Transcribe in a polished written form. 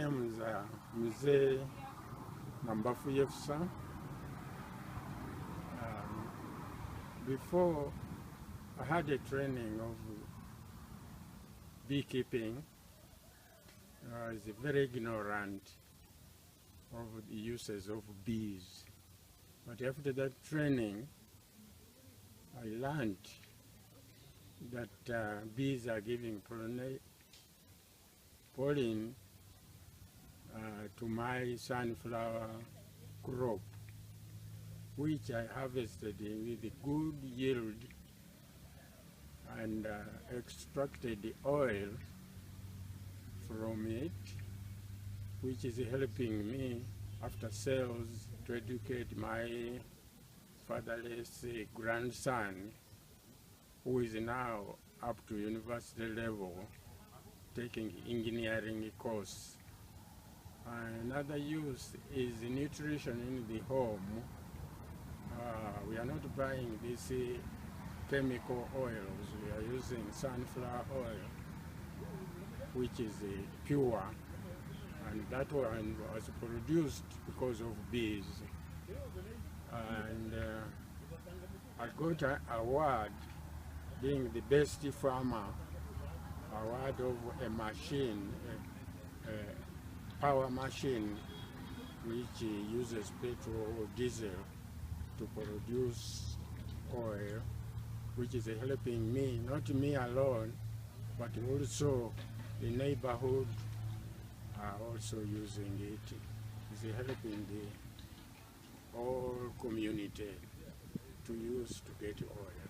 name is Mzee Nambafu. Before I had a training of beekeeping, I was very ignorant of the uses of bees. But after that training, I learned that bees are giving pollen to my sunflower crop, which I harvested with good yield and extracted the oil from it, which is helping me after sales to educate my fatherless grandson, who is now up to university level taking engineering course. Another use is nutrition in the home. We are not buying these chemical oils. We are using sunflower oil, which is pure, and that one was produced because of bees. And I got an award being the best farmer, award of a machine, a power machine which uses petrol or diesel to produce oil, which is helping me, not me alone, but also the neighborhood are also using it. It's helping the whole community to use to get oil.